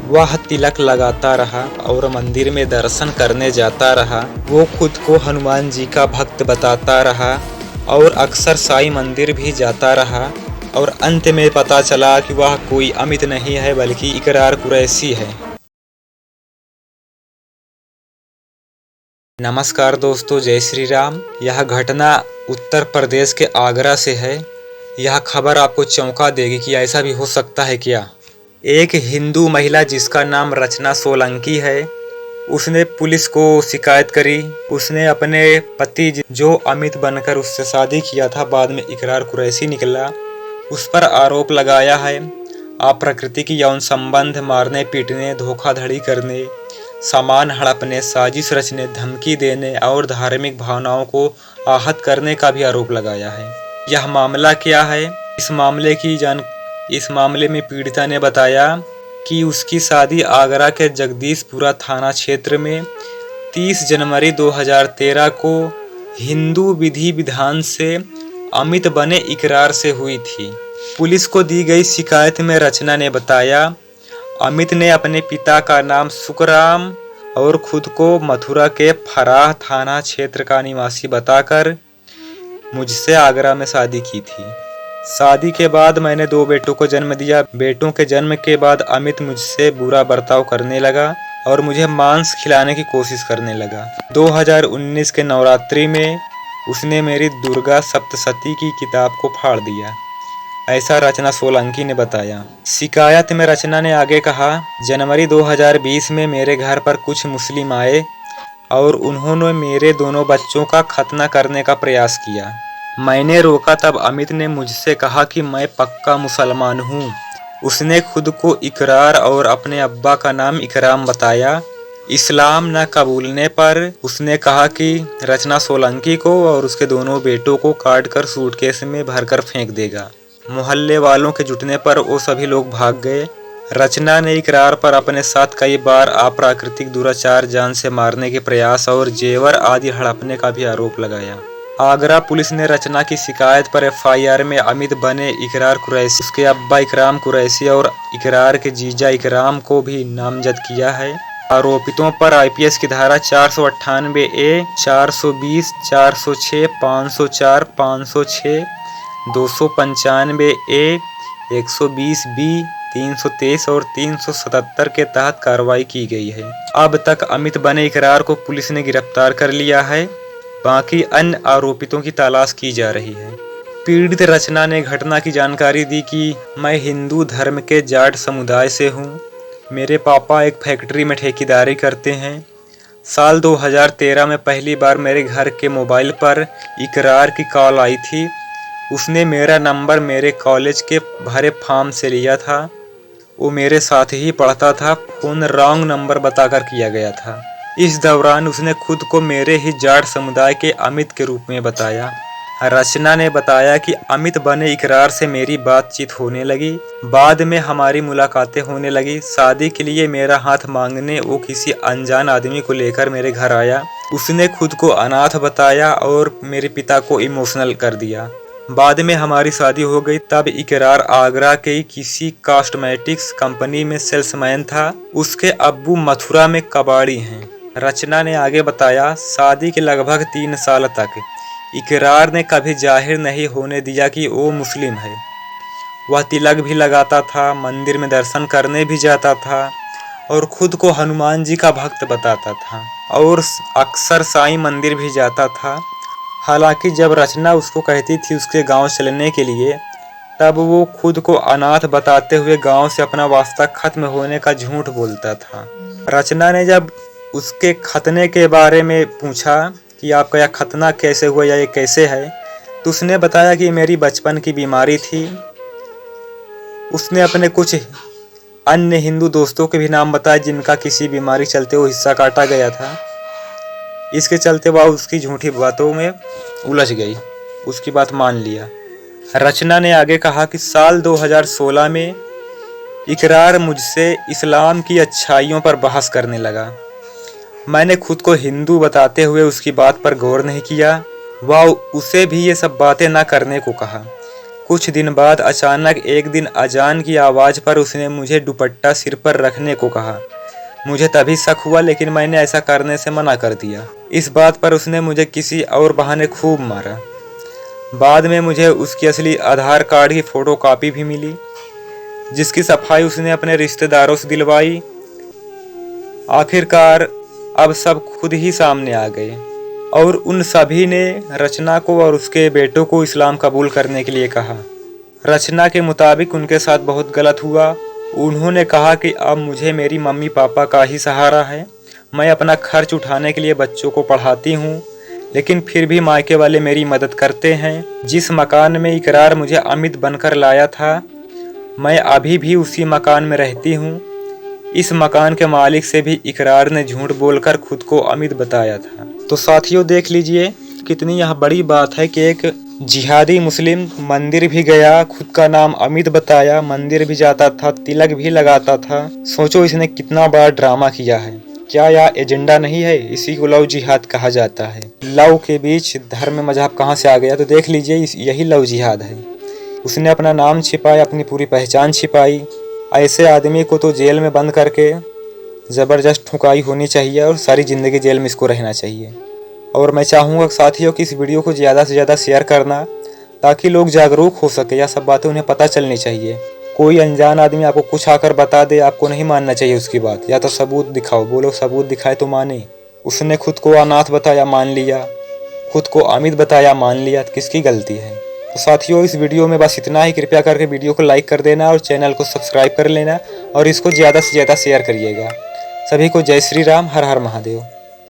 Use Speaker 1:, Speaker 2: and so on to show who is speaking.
Speaker 1: वह तिलक लगाता रहा और मंदिर में दर्शन करने जाता रहा। वो खुद को हनुमान जी का भक्त बताता रहा और अक्सर साईं मंदिर भी जाता रहा और अंत में पता चला कि वह कोई अमित नहीं है बल्कि इकरार कुरैशी है। नमस्कार दोस्तों, जय श्री राम। यह घटना उत्तर प्रदेश के आगरा से है। यह खबर आपको चौंका देगी कि ऐसा भी हो सकता है क्या। एक हिंदू महिला जिसका नाम रचना सोलंकी है, उसने पुलिस को शिकायत करी। उसने अपने पति जो अमित बनकर उससे शादी किया था, बाद में इकरार कुरैशी निकला, उस पर आरोप लगाया है अप्रकृतिक यौन संबंध, मारने पीटने, धोखाधड़ी करने, सामान हड़पने, साजिश रचने, धमकी देने और धार्मिक भावनाओं को आहत करने का भी आरोप लगाया है। यह मामला क्या है? इस मामले में पीड़िता ने बताया कि उसकी शादी आगरा के जगदीशपुरा थाना क्षेत्र में 30 जनवरी 2013 को हिंदू विधि विधान से अमित बने इकरार से हुई थी। पुलिस को दी गई शिकायत में रचना ने बताया, अमित ने अपने पिता का नाम सुखराम और खुद को मथुरा के फराह थाना क्षेत्र का निवासी बताकर मुझसे आगरा में शादी की थी। शादी के बाद मैंने 2 बेटों को जन्म दिया। बेटों के जन्म के बाद अमित मुझसे बुरा बर्ताव करने लगा और मुझे मांस खिलाने की कोशिश करने लगा। 2019 के नवरात्रि में उसने मेरी दुर्गा सप्तशती की किताब को फाड़ दिया, ऐसा रचना सोलंकी ने बताया। शिकायत में रचना ने आगे कहा, जनवरी 2020 में मेरे घर पर कुछ मुस्लिम आए और उन्होंने मेरे दोनों बच्चों का खतना करने का प्रयास किया। मैंने रोका, तब अमित ने मुझसे कहा कि मैं पक्का मुसलमान हूँ। उसने खुद को इकरार और अपने अब्बा का नाम इकराम बताया। इस्लाम न कबूलने पर उसने कहा कि रचना सोलंकी को और उसके दोनों बेटों को काट कर सूटकेस में भरकर फेंक देगा। मोहल्ले वालों के जुटने पर वो सभी लोग भाग गए। रचना ने इकरार पर अपने साथ कई बार अप्राकृतिक दुराचार, जान से मारने के प्रयास और जेवर आदि हड़पने का भी आरोप लगाया। आगरा पुलिस ने रचना की शिकायत पर एफआईआर में अमित बने इकरार कुरैशी, उसके अब्बा इकराम कुरैशी और इकरार के जीजा इकराम को भी नामजद किया है। आरोपितों पर आईपीसी की धारा 498A, 420, 406, 504, 506, 295A, 120B, 323 और 377 के तहत कार्रवाई की गई है। अब तक अमित बने इकरार को पुलिस ने गिरफ्तार कर लिया है। बाकी अन्य आरोपितों की तलाश की जा रही है। पीड़ित रचना ने घटना की जानकारी दी कि मैं हिंदू धर्म के जाट समुदाय से हूँ। मेरे पापा एक फैक्ट्री में ठेकेदारी करते हैं। साल 2013 में पहली बार मेरे घर के मोबाइल पर इकरार की कॉल आई थी। उसने मेरा नंबर मेरे कॉलेज के भरे फॉर्म से लिया था। वो मेरे साथ ही पढ़ता था। फोन रॉन्ग नंबर बताकर किया गया था। इस दौरान उसने खुद को मेरे ही जाट समुदाय के अमित के रूप में बताया। रचना ने बताया कि अमित बने इकरार से मेरी बातचीत होने लगी। बाद में हमारी मुलाकातें होने लगी। शादी के लिए मेरा हाथ मांगने वो किसी अनजान आदमी को लेकर मेरे घर आया। उसने खुद को अनाथ बताया और मेरे पिता को इमोशनल कर दिया। बाद में हमारी शादी हो गई। तब इकरार आगरा के किसी कॉस्मेटिक्स कंपनी में सेल्समैन था। उसके अब्बू मथुरा में कबाड़ी हैं। रचना ने आगे बताया, शादी के लगभग 3 साल तक इकरार ने कभी जाहिर नहीं होने दिया कि वो मुस्लिम है। वह तिलक भी लगाता था, मंदिर में दर्शन करने भी जाता था और खुद को हनुमान जी का भक्त बताता था और अक्सर साईं मंदिर भी जाता था। हालांकि जब रचना उसको कहती थी उसके गांव चलने के लिए, तब वो खुद को अनाथ बताते हुए गांव से अपना वास्ता खत्म होने का झूठ बोलता था। रचना ने जब उसके खतने के बारे में पूछा कि आपका यह खतना कैसे हुआ या ये कैसे है, तो उसने बताया कि मेरी बचपन की बीमारी थी। उसने अपने कुछ अन्य हिंदू दोस्तों के भी नाम बताए जिनका किसी बीमारी चलते वो हिस्सा काटा गया था। इसके चलते वह उसकी झूठी बातों में उलझ गई, उसकी बात मान लिया। रचना ने आगे कहा कि साल 2016 में इकरार मुझसे इस्लाम की अच्छाइयों पर बहस करने लगा। मैंने खुद को हिंदू बताते हुए उसकी बात पर गौर नहीं किया। वह उसे भी ये सब बातें ना करने को कहा। कुछ दिन बाद अचानक एक दिन अजान की आवाज़ पर उसने मुझे दुपट्टा सिर पर रखने को कहा। मुझे तभी शक हुआ, लेकिन मैंने ऐसा करने से मना कर दिया। इस बात पर उसने मुझे किसी और बहाने खूब मारा। बाद में मुझे उसकी असली आधार कार्ड की फ़ोटोकॉपी भी मिली, जिसकी सफाई उसने अपने रिश्तेदारों से दिलवाई। आखिरकार अब सब खुद ही सामने आ गए और उन सभी ने रचना को और उसके बेटों को इस्लाम कबूल करने के लिए कहा। रचना के मुताबिक उनके साथ बहुत गलत हुआ। उन्होंने कहा कि अब मुझे मेरी मम्मी पापा का ही सहारा है। मैं अपना खर्च उठाने के लिए बच्चों को पढ़ाती हूँ, लेकिन फिर भी मायके वाले मेरी मदद करते हैं। जिस मकान में इकरार मुझे अमित बनकर लाया था, मैं अभी भी उसी मकान में रहती हूँ। इस मकान के मालिक से भी इकरार ने झूठ बोलकर खुद को अमित बताया था। तो साथियों, देख लीजिए कितनी यह बड़ी बात है कि एक जिहादी मुस्लिम मंदिर भी गया, खुद का नाम अमित बताया, मंदिर भी जाता था, तिलक भी लगाता था। सोचो इसने कितना बड़ा ड्रामा किया है। क्या यह एजेंडा नहीं है? इसी को लव जिहाद कहा जाता है। लव के बीच धर्म मजहब कहाँ से आ गया? तो देख लीजिए यही लव जिहाद है। उसने अपना नाम छिपाया, अपनी पूरी पहचान छिपाई। ऐसे आदमी को तो जेल में बंद करके ज़बरदस्त ठुकाई होनी चाहिए और सारी ज़िंदगी जेल में इसको रहना चाहिए। और मैं चाहूँगा साथियों कि इस वीडियो को ज़्यादा से ज़्यादा शेयर करना, ताकि लोग जागरूक हो सके। यह सब बातें उन्हें पता चलनी चाहिए। कोई अनजान आदमी आपको कुछ आकर बता दे, आपको नहीं मानना चाहिए उसकी बात। या तो सबूत दिखाओ, बोलो सबूत दिखाए तो माने। उसने खुद को अनाथ बताया, मान लिया। खुद को अमित बताया, मान लिया। तो किसकी गलती है? तो साथियों, इस वीडियो में बस इतना ही। कृपया करके वीडियो को लाइक कर देना और चैनल को सब्सक्राइब कर लेना और इसको ज़्यादा से ज़्यादा शेयर करिएगा। सभी को जय श्री राम, हर हर महादेव।